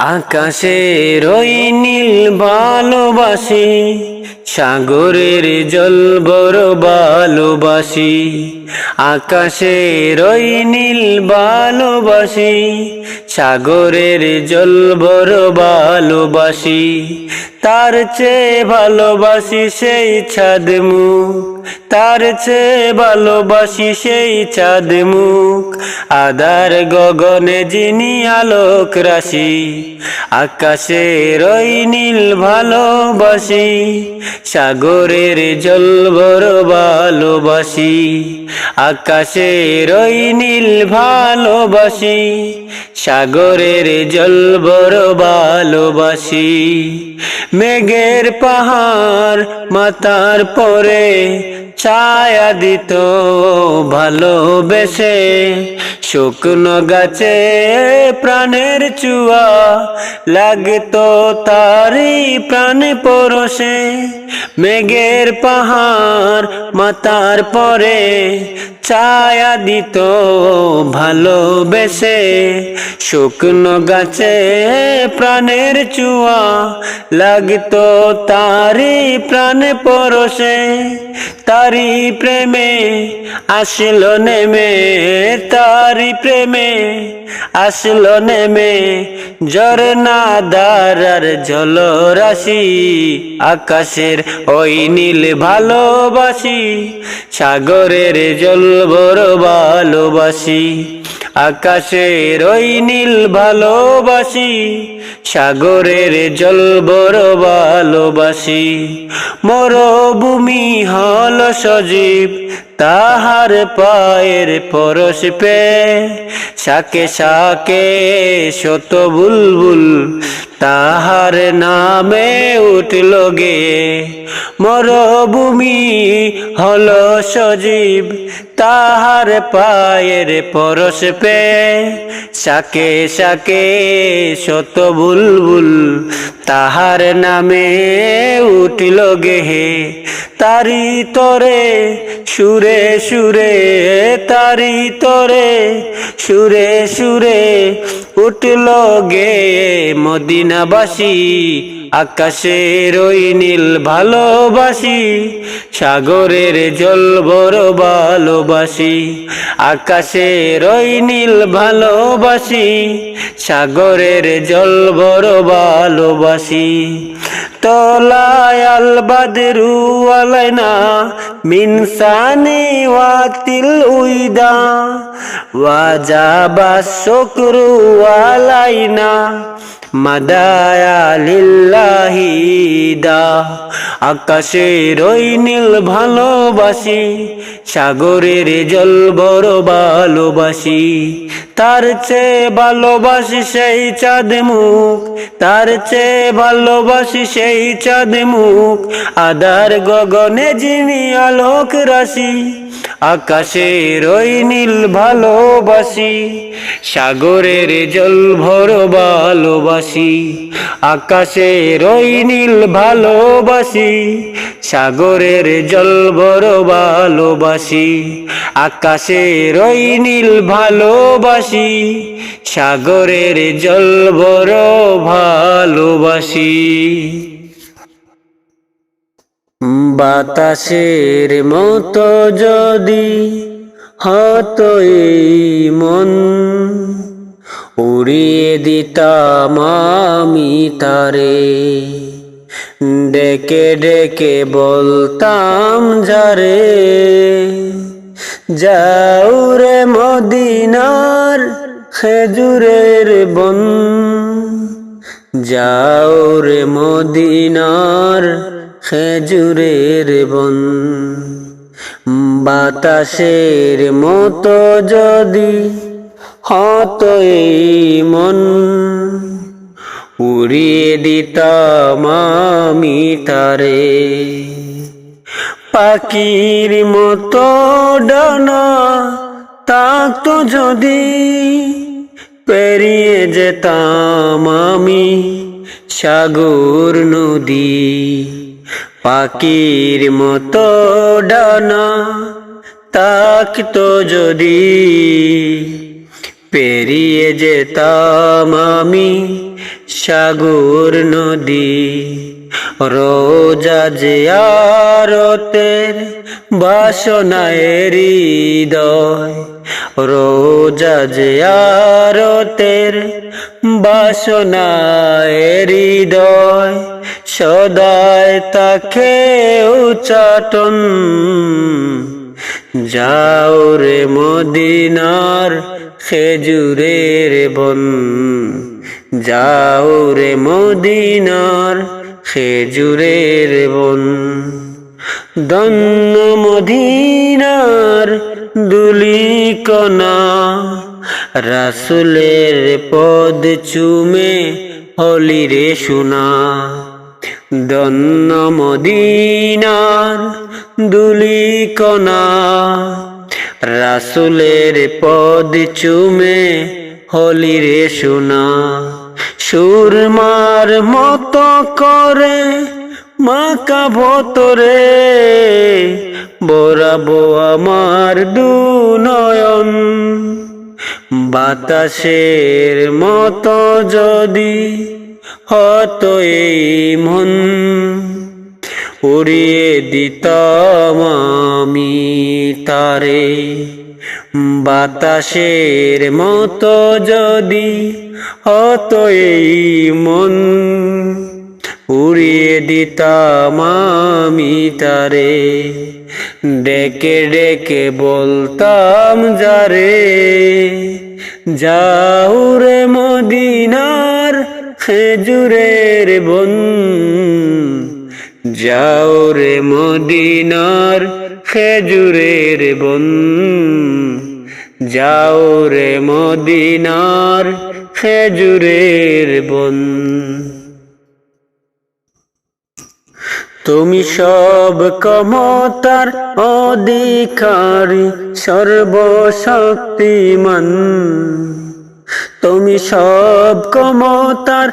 আকাশের ওই নীল ভালোবাসি, সাগরের জল বড় ভালোবাসি। আকাশের ওই নীল ভালোবাসি, সাগরের জল বড় ভালোবাসি। তার চেয়ে ভালোবাসি সেই চাঁদ মুখ, তার চেয়ে ভালোবাসি সেই চাঁদ মুখ। আধার গগনে যিনি আলোক রাশি, আকাশের ওই নীল ভালোবাসি, সাগরের জল বড় ভালোবাসি। আকাশের ওই নীল ভালোবাসি, সাগরের জল বড় ভালোবাসি। মেঘের পাহাড় মাথার পরে ছায়া দিত ভালোবেসে, শুকনো গাছে প্রাণের চুয়া লাগতো তারি প্রাণে পরশে। মেঘের পাহাড় মাথার পরে ছায়া দিত ভালোবেসে, শুকনো গাছে প্রাণের চুয়া লাগতো তারি প্রাণে পরশে। তারি প্রেমে আসলো নেমে, তারি প্রেমে আসলো নেমে ঝরনা ধারার জলরাশি। আকাশের ওই নীল ভালোবাসি, সাগরের জল বড় ভালোবাসি। আকাশের ওই নীল ভালোবাসি, সাগরের জল বড় ভালোবাসি। মরুভূমি হল সজীব তাহার পায়ের পরশ পে, শাকে শাকে শত বুলবুল তাহার নামে উঠল গে। মরুভূমি হল সজীব তাহার পায়ের পরশ পে, শাকে শাকে শত বুলবুল তাহার নামে উঠল গে। তারি তরে সুরে সুরে, তারি তরে সুরে সুরে উঠল গে মদিনাবাসী। আকাশের ওই নীল ভালোবাসি, সাগরের জল বড় ভালোবাসি। আকাশের ওই নীল ভালোবাসি, সাগরের জল বড় ভালোবাসি। তলায় আল বাদরু আলাইনা মিন সানি ওয়াক্তিল উইদা, ওয়াজাবা শুকরু আলাইনা মাদায়া লিল্লাহি দা। আকাশের ওই নীল ভালোবাসি, সাগরের জল বড় ভালোবাসি। তার চেয়ে ভালোবাসি সেই চাঁদ মুখ, তার চেয়ে ভালোবাসি সেই চাঁদ মুখ। আধার গগনে যিনি আলোক রাশি, আকাশের ওই নীল ভালোবাসি, সাগরের জল বড় ভালোবাসি। আকাশের ওই নীল ভালোবাসি, সাগরের জল বড় ভালোবাসি। আকাশের ওই নীল ভালোবাসি, সাগরের জল বড় ভালোবাসি। বাতাসের মতো যদি হতো এই মন, উড়িয়ে দিতাম আমি তারে। ডেকে ডেকে বলতাম যারে, যাও রে মদিনার খেজুরের বন, যাও রে মদিনার খেজুরের বন। বাতাসের মতো যদি হতো এই মন, উড়িয়ে দিতাম আমি তারে। পাখির মতো ডানা থাকতো যদি, পেরিয়ে যেতাম আমি সাগর নদী। পাখির মতো ডানা থাকতো যদি, পেরিয়ে যেতাম আমি সাগর নদী। রোজা জিয়ারতের বাসনায় হৃদয়, রোজা জিয়ারতের বাসনায় হৃদয়, সদায় তাকে উচ্চাটন। যাও রে মদিনার খেজুরের বন, যাও রে মদিনার খেজুরের বন। ধন্য মদিনার ধূলিকণা, রাসূলের পদ চুমে হলি রে সোনা। ধন্য মদিনার ধূলিকণা, রাসূলের পদ চুমে হলি রে সোনা। সুরমার মতো করে মাখাবো তোরে, বরাবো আমার দুনয়ন। বাতাসের মতো যদি হতো এই মন, উড়িয়ে দিতাম আমি তারে। বাতাসের মতো যদি হতো এই মন, উড়িয়ে দিতাম আমি তারে। ডেকে ডেকে বলতাম যারে, যাও রে মদিনার খেজুরের বন, যাও রে মদিনার খেজুরের বন, যাও রে মদিনার খেজুরের বন। তুমি সব ক্ষমতার অধিকারী, সর্বশক্তিমান। তুমি সব ক্ষমতার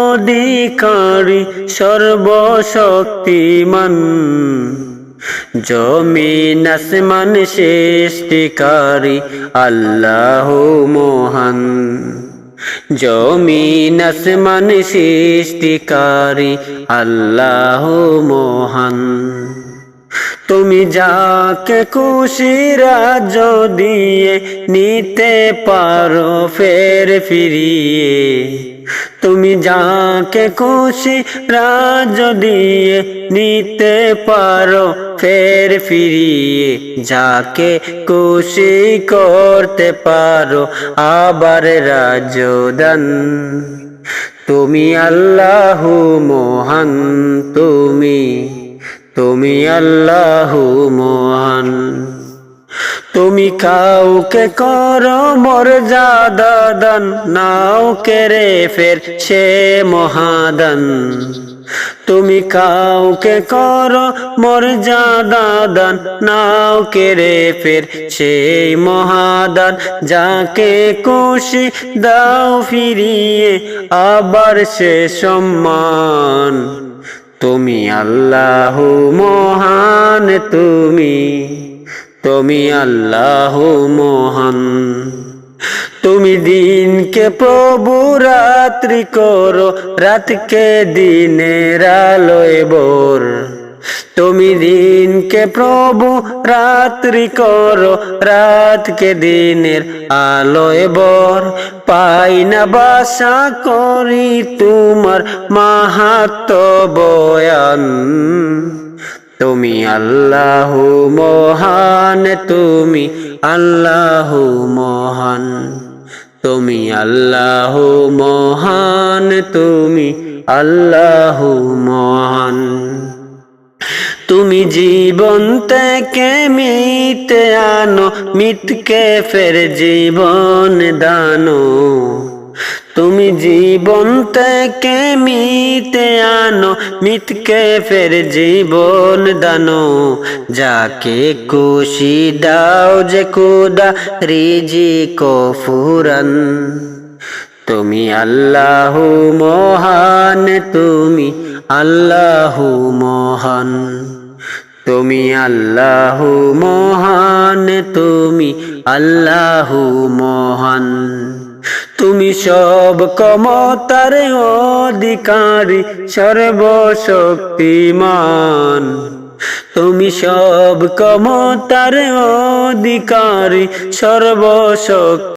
অধিকারী, সর্বশক্তিমান। জমিন আসমান সৃষ্টিকারী আল্লাহ মহান, জমিন আসমান সৃষ্টিকারী আল্লাহ মহান। তুমি যাকে খুশি রাজ্য দিয়ে নিতে পারো ফের ফিরিয়ে, তুমি যাকে খুশি রাজ্য দিয়ে নিতে পারো ফের ফিরিয়ে। যাকে খুশি করতে পারো আবার রাজ্য দান। তুমি আল্লাহ মহান, তুমি আল্লাহ মহান। তুমি কাউকে করো মর্যাদা দান, নাও কেড়ে ফের সে মহাদান। তুমি কাউকে করো মর্যাদা দান, নাও কেড়ে ফের সেই মহাদান। যাকে খুশি দাও ফিরিয়ে আবার সে সম্মান। তুমি আল্লাহ মহান, তুমি আল্লাহ মহান। তুমি দিনকে প্রভু রাত্রি করো, রাতকে দিনের আলোয় ভোর। তুমি দিনকে প্রভু রাত্রি করো, রাতকে দিনের আলোয় ভোর। পাই না বাসা করি তোমার মাহাত্ম বয়ান। তুমি আল্লাহ মহান, তুমি আল্লাহ মহান। তুমি আল্লাহ মহান, তুমি আল্লাহ মহান। তুমি জীবন থেকে মিতে আনো, মিতকে ফের জীবন দানো। তুমি জীবন থেকে মিতে আনো, মিতকে ফের জীবন দানো। যাকে খুশি দাও যে খুদা রিজিক ফুরান। তুমি আল্লাহ মহান, তুমি আল্লাহ মহান। তুমি আল্লাহ মহান, তুমি আল্লাহ মহান। তুমি সব ক্ষমতার অধিকারী, সর্বশক্তিমান। তুমি সব ক্ষমতার অধিকারী, সর্বশক্তি